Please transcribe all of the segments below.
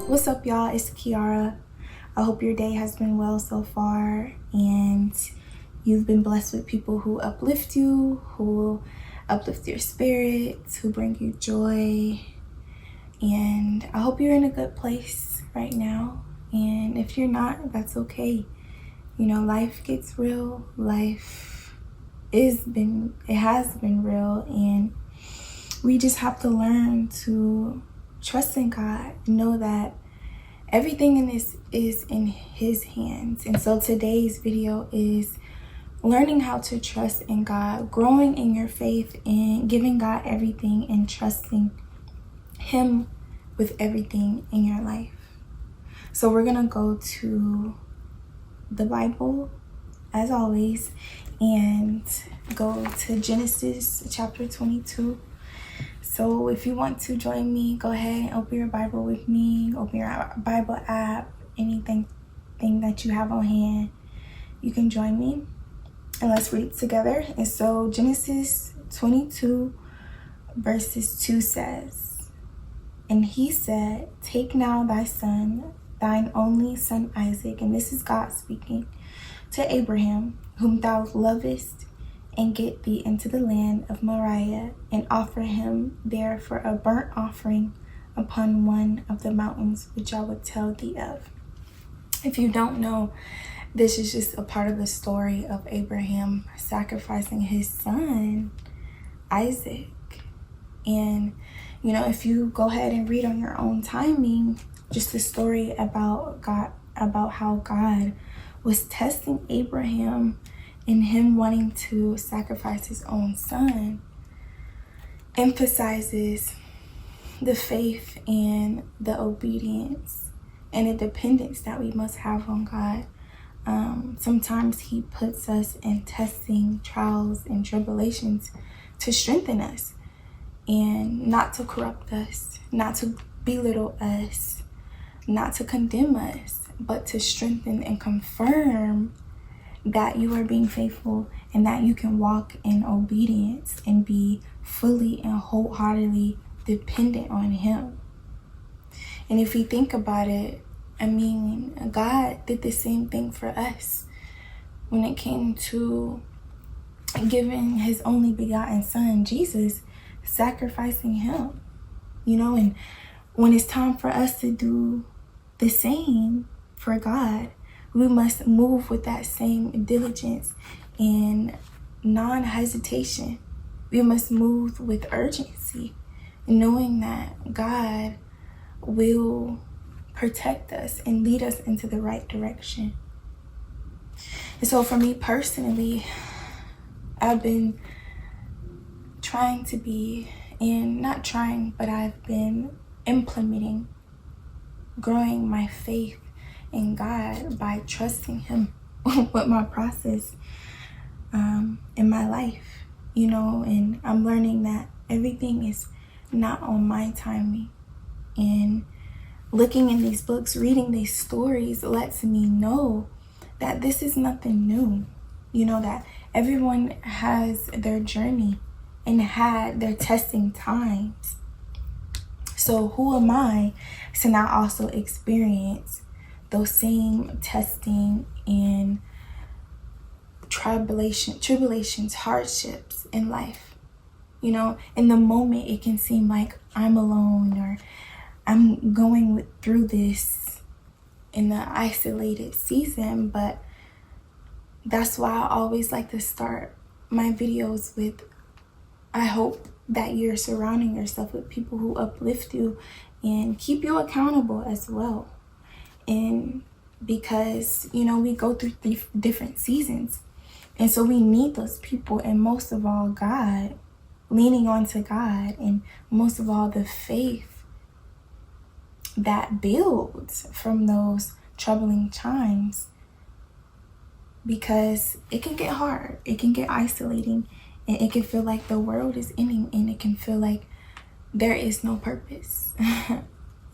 What's up, y'all? It's Kiara. I hope your day has been well so far and you've been blessed with people who uplift you, who uplift your spirits, who bring you joy. And I hope you're in a good place right now. And if you're not, that's okay. You know, life gets real. Life has been real, and we just have to learn to trust in God, know that everything in this is in His hands. And so today's video is learning how to trust in God, growing in your faith, and giving God everything and trusting Him with everything in your life. So we're gonna go to the Bible as always and go to Genesis chapter 22. So if you want to join me, go ahead and open your Bible with me, open your Bible app, anything that you have on hand, you can join me and let's read together. And so Genesis 22 verses 2 says, "And he said, take now thy son, thine only son Isaac," and this is God speaking, "to Abraham, whom thou lovest, and get thee into the land of Moriah, and offer him there for a burnt offering upon one of the mountains which I will tell thee of." If you don't know, this is just a part of the story of Abraham sacrificing his son, Isaac. And, you know, if you go ahead and read on your own timing, just the story about God, about how God was testing Abraham and him wanting to sacrifice his own son, emphasizes the faith and the obedience and the dependence that we must have on God. Sometimes He puts us in testing, trials, and tribulations to strengthen us and not to corrupt us, not to belittle us, not to condemn us, but to strengthen and confirm that you are being faithful and that you can walk in obedience and be fully and wholeheartedly dependent on Him. And if we think about it, I mean, God did the same thing for us when it came to giving His only begotten Son, Jesus, sacrificing Him, you know. And when it's time for us to do the same for God, we must move with that same diligence and non-hesitation. We must move with urgency, knowing that God will protect us and lead us into the right direction. And so for me personally, I've been trying to be, and not trying, but I've been implementing, growing my faith in God by trusting Him with my process in my life, you know. And I'm learning that everything is not on my timing. And looking in these books, reading these stories lets me know that this is nothing new. You know, that everyone has their journey and had their testing times. So who am I to not also experience those same testing and tribulations, hardships in life? You know, in the moment it can seem like I'm alone or I'm going through this in the isolated season, but that's why I always like to start my videos with, I hope that you're surrounding yourself with people who uplift you and keep you accountable as well. And because, you know, we go through different seasons, and so we need those people, and most of all God, leaning on to God, and most of all the faith that builds from those troubling times, because it can get hard, it can get isolating, and it can feel like the world is ending, and it can feel like there is no purpose.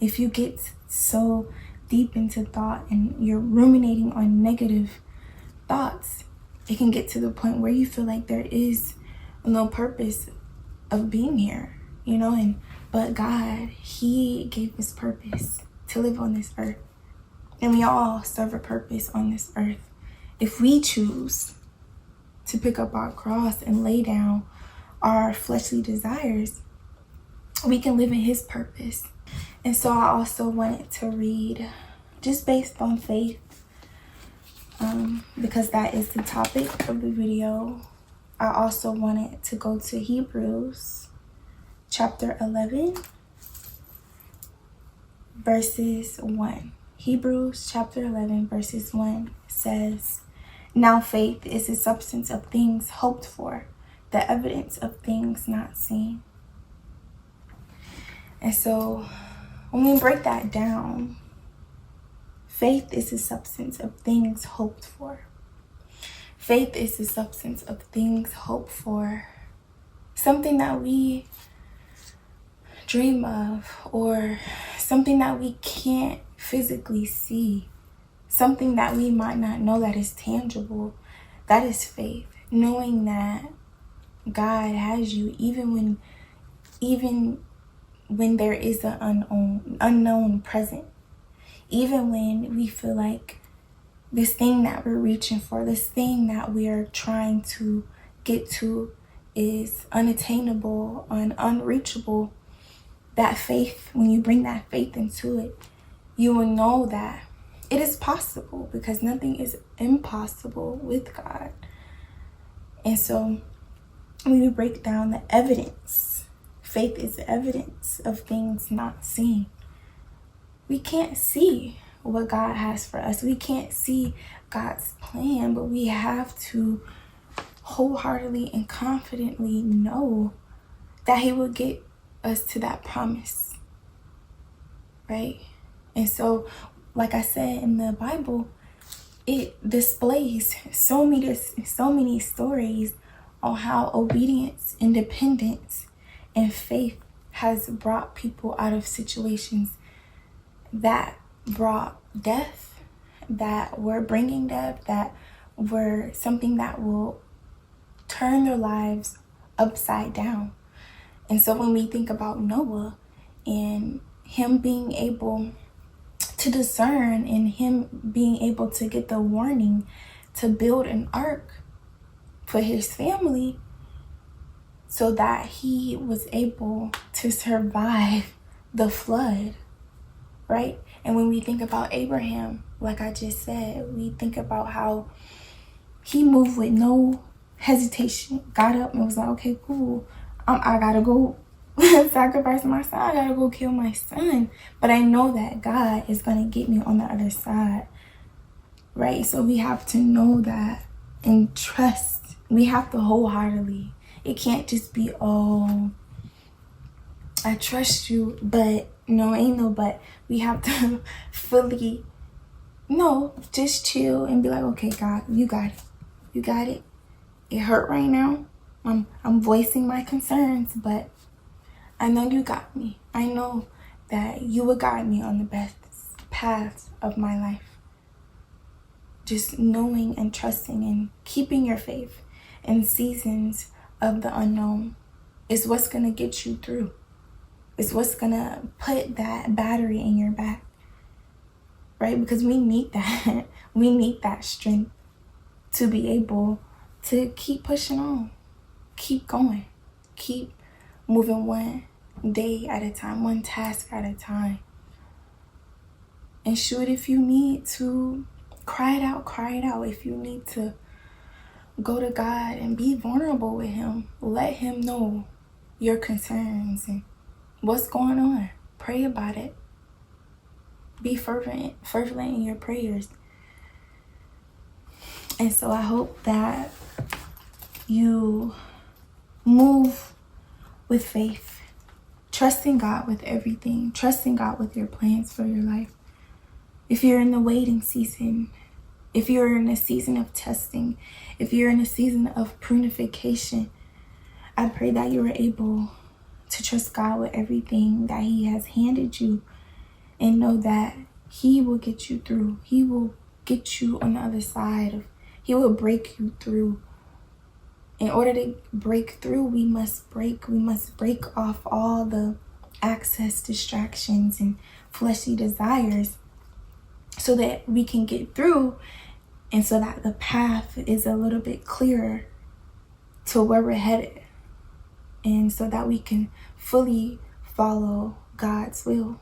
If you get so deep into thought and you're ruminating on negative thoughts, it can get to the point where you feel like there is no purpose of being here, you know. But God, He gave us purpose to live on this earth. And we all serve a purpose on this earth. If we choose to pick up our cross and lay down our fleshly desires, we can live in his purpose. And so I also wanted to read, just based on faith, because that is the topic of the video. I also wanted to go to Hebrews chapter 11, verses 1. Hebrews chapter 11, verses 1 says, "Now faith is the substance of things hoped for, the evidence of things not seen." And so when we break that down, faith is the substance of things hoped for. Faith is the substance of things hoped for. Something that we dream of, or something that we can't physically see. Something that we might not know that is tangible. That is faith. Knowing that God has you even when there is an unknown present. Even when we feel like this thing that we're reaching for, this thing that we are trying to get to is unattainable and unreachable, that faith, when you bring that faith into it, you will know that it is possible, because nothing is impossible with God. And so when we break down the evidence, faith is the evidence of things not seen. We can't see what God has for us. We can't see God's plan, but we have to wholeheartedly and confidently know that he will get us to that promise, right? And so, like I said, in the Bible, it displays so many stories on how obedience, independence, and faith has brought people out of situations that brought death, that were bringing death, that were something that will turn their lives upside down. And so when we think about Noah and him being able to discern, and him being able to get the warning to build an ark for his family so that he was able to survive the flood, right? And when we think about Abraham, like I just said, we think about how he moved with no hesitation, got up and was like, okay, cool, I gotta go sacrifice my son, I gotta go kill my son, but I know that God is gonna get me on the other side, right? So we have to know that and trust. We have to wholeheartedly. It can't just be, oh, I trust you, but no, ain't no but. We have to fully, no, just chill and be like, okay, God, you got it. You got it. It hurt right now. I'm voicing my concerns, but I know you got me. I know that you will guide me on the best path of my life. Just knowing and trusting and keeping your faith in seasons of the unknown is what's going to get you through. It's what's going to put that battery in your back, right? Because we need that. We need that strength to be able to keep pushing on, keep going, keep moving one day at a time, one task at a time. And shoot, if you need to cry it out, cry it out. If you need to go to God and be vulnerable with him, let him know your concerns and what's going on. Pray about it. Be fervent in your prayers. And so I hope that you move with faith, trusting God with everything, trusting God with your plans for your life. If you're in the waiting season, if you're in a season of testing, if you're in a season of prunification, I pray that you are able to trust God with everything that he has handed you and know that he will get you through. He will get you on the other side. He will break you through. In order to break through, we must break off all the access distractions and fleshly desires so that we can get through, and so that the path is a little bit clearer to where we're headed, and so that we can fully follow God's will.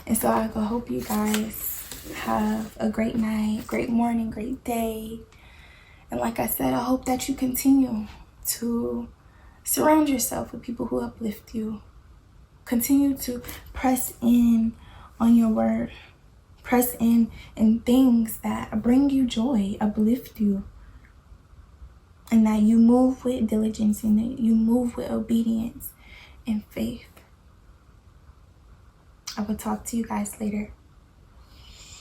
And so I hope you guys have a great night, great morning, great day. And like I said, I hope that you continue to surround yourself with people who uplift you. Continue to press in on your word. Press in things that bring you joy, uplift you. And that you move with diligence and that you move with obedience and faith. I will talk to you guys later.